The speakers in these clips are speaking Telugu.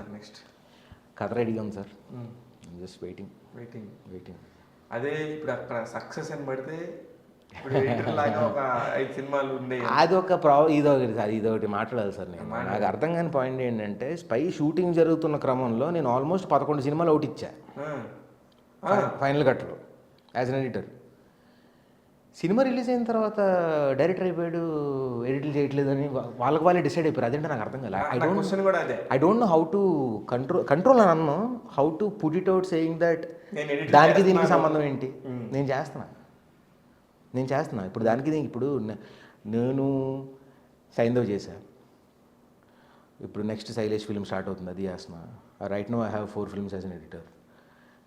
చేస్తారు నెక్స్ట్? కథ రెడీగా ఉంది సార్, జస్ట్ వెయిటింగ్. అదే ఇప్పుడు అక్కడ సక్సెస్ అని పడితే ఇప్పుడు ఎడిటర్ లాగా ఒక 5 సినిమాలు ఉండేవి. అది ఒక ఇదొకటి సార్, ఇదొకటి మాట్లాడాలి సార్. నేను నాకు అర్థం కాని పాయింట్ ఏంటంటే, స్పై షూటింగ్ జరుగుతున్న క్రమంలో నేను ఆల్మోస్ట్ 11 సినిమాలు అవుట్ ఇచ్చా ఫైనల్ కట్లో as an editor. Cinema release అయిన తర్వాత డైరెక్టర్ అయిపోయాడు, ఎడిట్లు చేయట్లేదు అని వాళ్ళకి వాళ్ళే డిసైడ్ అయిపోయారు. అదేంటే నాకు అర్థం కాలేదు. I don't know how to control అని అన్నాను, how to put it out saying that దానికి దీనికి సంబంధం ఏంటి, నేను చేస్తున్నా ఇప్పుడు దానికి దీనికి. ఇప్పుడు నేను సైంధవ్ చేశా, ఇప్పుడు నెక్స్ట్ శైలేష్ ఫిల్మ్ స్టార్ట్ అవుతుంది, అది చేస్తున్నా. Right now I have 4 films as an editor.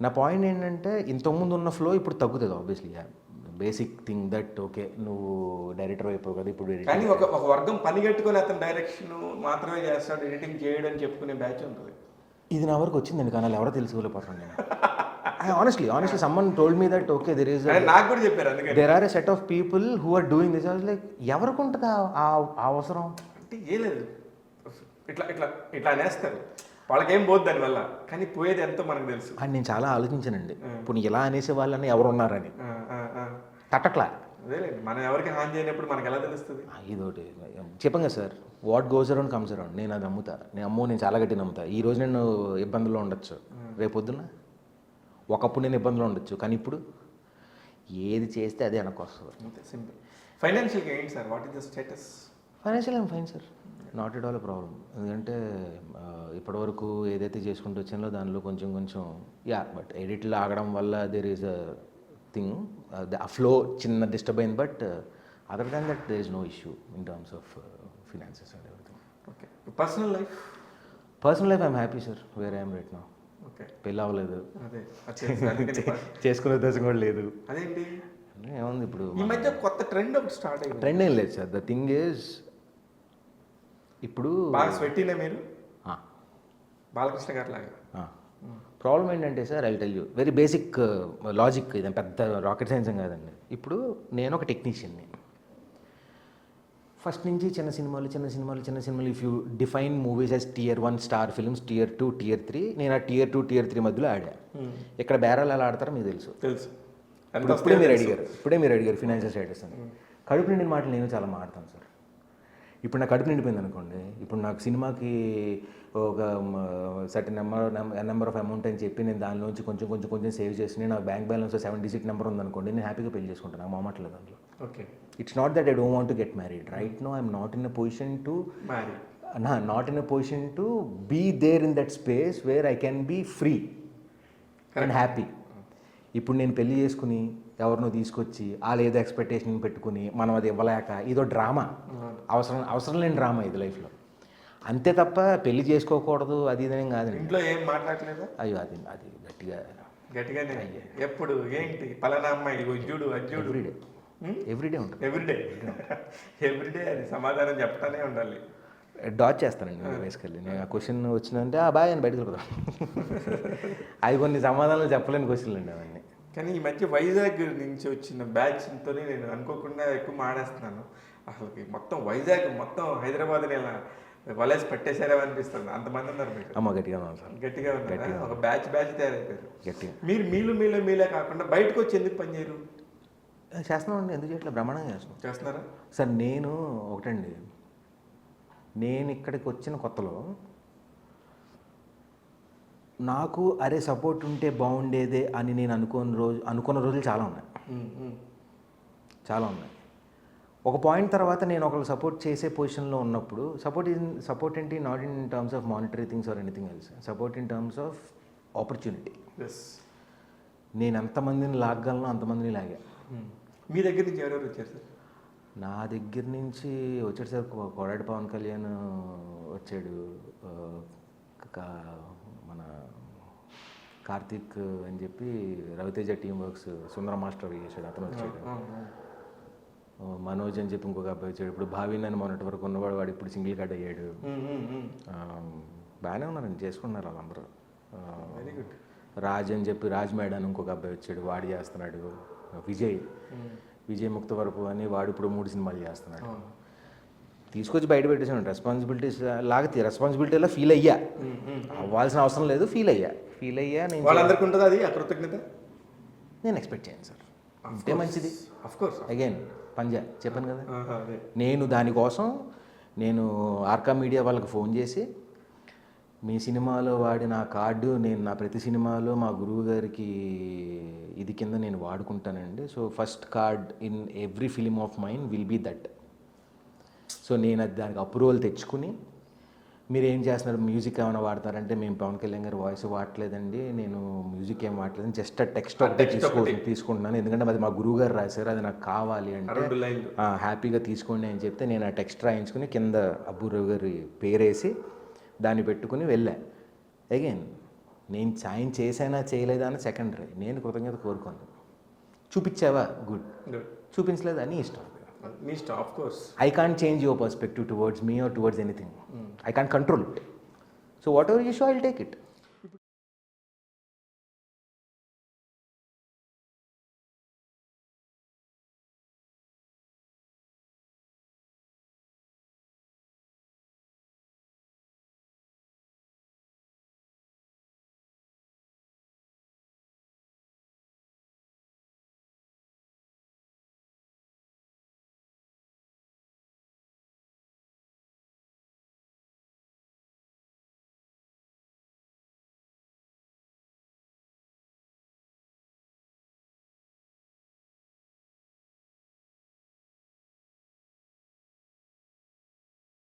నా పాయింట్ ఏంటంటే, ఇంతకుముందు ఉన్న ఫ్లో ఇప్పుడు తగ్గుతుంది obviously. Basic thing that okay నువ్వు డైరెక్టర్ అయిపోవు కదా ఇప్పుడు. కానీ ఒక వర్గం పని కట్టుకొని అతను డైరెక్షన్ మాత్రమే చేస్తాడు, ఎడిటింగ్ చేయడం అని చెప్పుకునే బ్యాచ్ ఉంటుంది. ఇది నా వరకు వచ్చిందండి, కానీ ఎవరో తెలుసుకోలేకపోతున్నాను నేను. honestly someone told me that okay there is నాకు కూడా చెప్పారు, అందుకని there are a set of people who are doing this. I was like, ఎవరికి ఉంటుంది ఆ అవసరం అంటే ఏ లేదు, ఇట్లా ఇట్లా ఇట్లా అనేస్తారు, వాళ్ళకేం పోద్ది దానివల్ల, కానీ పోయేది ఎంతో మనకు తెలుసు. అని నేను చాలా ఆలోచించానండి. ఇప్పుడు ఇలా అనేసే వాళ్ళని ఎవరు ఉన్నారని తట్టట్లా. అదేలేదు, మనం ఎవరికి హాని చేయనప్పుడు మనకు ఎలా తెలుస్తుంది? ఇదోటి చెప్పంగా sir, what goes around comes around. నేను అది నమ్ముతా, నేను చాలా గట్టి నమ్ముతా. ఈ రోజు నేను ఇబ్బందుల్లో ఉండొచ్చు, రేపొద్దున ఒకప్పుడు నేను ఇబ్బందులు ఉండొచ్చు, కానీ ఇప్పుడు ఏది చేస్తే అదే వెనక్కి వస్తుంది. అంతే సింపుల్. ఫైనాన్షియల్గా ఏంటి sir, what is the status? Financial I'm fine sir, not at all a problem. ఎందుకంటే ఇప్పటివరకు ఏదైతే చేసుకుంటూ వచ్చానో దానిలో కొంచెం బట్ ఎడిట్లో ఆగడం వల్ల దేర్ ఈస్ అ థింగ్, ఆ ఫ్లో చిన్న డిస్టర్బ్ అయింది. But other than that there is no issue in terms of finances and everything. Okay. Personal life I'm happy sir where I'm right now. Okay. పెళ్ళి అవ్వలేదు, అదే చేసుకునే ఉద్దేశం కూడా లేదు. అదేంటి ఏముంది ఇప్పుడు ఈ మధ్య కొత్త ట్రెండ్ ఒకటి స్టార్ట్ అయింది. ట్రెండ్ ఏం లేదు సార్, ద థింగ్ ఈజ్ ఇప్పుడు బాగా స్వెట్టినా మీరు బాలకృష్ణ గారు లాగా. ప్రాబ్లం ఏంటంటే sir, I tell you very basic logic, ఇది పెద్ద రాకెట్ సైన్స్ కాదండి. ఇప్పుడు నేను ఒక టెక్నీషియన్ని, ఫస్ట్ నుంచి చిన్న సినిమాలు. If you define movies as Tier 1 star films, Tier 2, Tier 3, నేను ఆ Tier 2, Tier 3 మధ్యలో ఆడా. ఇక్కడ బేరాలు ఎలా ఆడతారో మీకు తెలుసు. ఇప్పుడే మీరు అడిగారు ఫినాన్షియల్ స్టేటస్ అని. కడుపు నిండిన మాటలు నేను చాలా మాట్లాడతాను సార్. ఇప్పుడు నా కడుపు నిండిపోయింది అనుకోండి, ఇప్పుడు నాకు సినిమాకి ఒక సర్టెన్ నెంబర్ ఆఫ్ అమౌంట్ అని చెప్పి నేను దానిలోంచి కొంచెం సేవ్ చేసి నాకు బ్యాంక్ బ్యాలెన్స్ 7 డిజిట్ నెంబర్ ఉందనుకోండి, నేను హ్యాపీగా పెళ్లి చేసుకుంటాను, నాకు మామట్లేదు దాంట్లో. Okay. It's not that I don't want to get married right now. I'm not in a position to be there in that space where I can be free and happy. ఇప్పుడు నేను పెళ్లి చేసుకుని ఎవరినో తీసుకొచ్చి వాళ్ళు ఏదో ఎక్స్పెక్టేషన్ పెట్టుకుని మనం అది ఇవ్వలేక ఇదో డ్రామా, అవసరం లేని డ్రామా ఇది లైఫ్లో. అంతే తప్ప పెళ్లి చేసుకోకూడదు అది ఇదేం కాదండి. ఇంట్లో ఏం మాట్లాడలేదు? అయ్యో అది గట్టిగానే ఎప్పుడు ఏంటి పలానా అమ్మాయి అజ్జుడు ఎవ్రీడే ఉంటుంది. ఎవ్రీడే అది సమాధానం చెప్తానే ఉండాలి. డాచ్ చేస్తానండి బేసికల్లీ. నేను ఆ క్వశ్చన్ వచ్చిందంటే బాయ్ అని బయటకు వెళ్తాను. అవి కొన్ని సమాధానాలు చెప్పలేని క్వశ్చన్లు అండి అవన్నీ. కానీ ఈ మధ్య వైజాగ్ నుంచి వచ్చిన బ్యాచ్తో నేను అనుకోకుండా ఎక్కువ మాడేస్తున్నాను. అసలుకి మొత్తం వైజాగ్ మొత్తం హైదరాబాద్ని ఇలా వలేసి పెట్టేశారే అనిపిస్తుంది, అంతమంది ఉన్నారు మీకు. అమ్మ గట్టిగా ఉన్నారు సార్, గట్టిగా ఉన్నారు. ఒక బ్యాచ్ తయారైపోయారు గట్టిగా. మీరు మీలో కాకుండా బయటకు వచ్చి ఎందుకు పని చేయరు? చేస్తున్నామండి, ఎందుకు చేయట్లేదు, బ్రహ్మాండంగా చేస్తున్నారా సార్. నేను ఒకటండి, నేను ఇక్కడికి వచ్చిన కొత్తలో నాకు అరే సపోర్ట్ ఉంటే బాగుండేదే అని నేను అనుకున్న రోజులు చాలా ఉన్నాయి. ఒక పాయింట్ తర్వాత నేను ఒకరికి సపోర్ట్ చేసే పొజిషన్లో ఉన్నప్పుడు సపోర్ట్ ఏంటి, not in terms of monetary things or anything else, support in terms of opportunity. నేను ఎంతమందిని లాగలను అంతమందిని లాగా. మీ దగ్గర నుంచి ఎవరెవరు వచ్చారు సార్? నా దగ్గర నుంచి వచ్చాడు సార్, కొడాడి పవన్ కళ్యాణ్ వచ్చాడు, మన కార్తీక్ అని చెప్పి రవితేజ టీమ్ వర్క్స్ సుందర మాస్టర్ చేశాడు, అతను వచ్చాడు. మనోజ్ అని చెప్పి ఇంకొక అబ్బాయి వచ్చాడు. ఇప్పుడు భావిన్ అని మొన్నటి వరకు ఉన్నవాడు, వాడు ఇప్పుడు సింగిల్ కార్డ్ అయ్యాడు. బాగానే ఉన్నారండి, చేసుకున్నారు వాళ్ళందరూ. Very good. రాజ్ అని చెప్పి రాజ్ మేడ్ అని ఇంకొక అబ్బాయి వచ్చాడు, వాడు చేస్తున్నాడు. విజయ్ ముక్తవరపు అని వాడు ఇప్పుడు 3 సినిమాలు చేస్తున్నాడు. తీసుకొచ్చి బయట పెట్టేసాను. రెస్పాన్సిబిలిటీస్ రెస్పాన్సిబిలిటీలో ఫీల్ అయ్యా. అవ్వాల్సిన అవసరం లేదు, ఫీల్ అయ్యా నేను వాళ్ళందరికీ ఉంటుంది అది ఆ కృతజ్ఞత. నేను ఎక్స్పెక్ట్ చేయను సార్, అంతే మంచిది. Of course. అగైన్ పంజా చెప్పాను కదా, అదే నేను దానికోసం నేను ఆర్కా మీడియా వాళ్ళకి ఫోన్ చేసి మీ సినిమాలో వాడిన ఆ కార్డు నేను నా ప్రతి సినిమాలో మా గురువు గారికి ఇది కింద నేను వాడుకుంటానండి. So first card in every film of mine will be that. So నేను అది దానికి అప్రూవల్ తెచ్చుకుని, మీరు ఏం చేస్తున్నారు, మ్యూజిక్ ఏమైనా వాడతారంటే మేము పవన్ కళ్యాణ్ గారి వాయిస్ వాడలేదండి, నేను మ్యూజిక్ ఏం వాడలేదు, జస్ట్ ఆ టెక్స్ట్ ఒకటే తీసుకుంటున్నాను, ఎందుకంటే అది మా గురువు గారు రాశారు, అది నాకు కావాలి అంటే హ్యాపీగా తీసుకోండి అని చెప్తే నేను ఆ టెక్స్ట్ రాయించుకుని కింద అబ్బురావు గారి పేరేసి దాన్ని పెట్టుకుని వెళ్ళా. అగైన్ నేను సాయం చేశానా చేయలేదా అని సెకండరీ, నేను కృతజ్ఞత కోరుకోను. చూపించావా గుడ్, చూపించలేదా నీ ఇష్టం. మీ ఇష్టం, of course. I can't change your perspective towards me or towards anything. I can't control it. So whatever you show, I'll take it.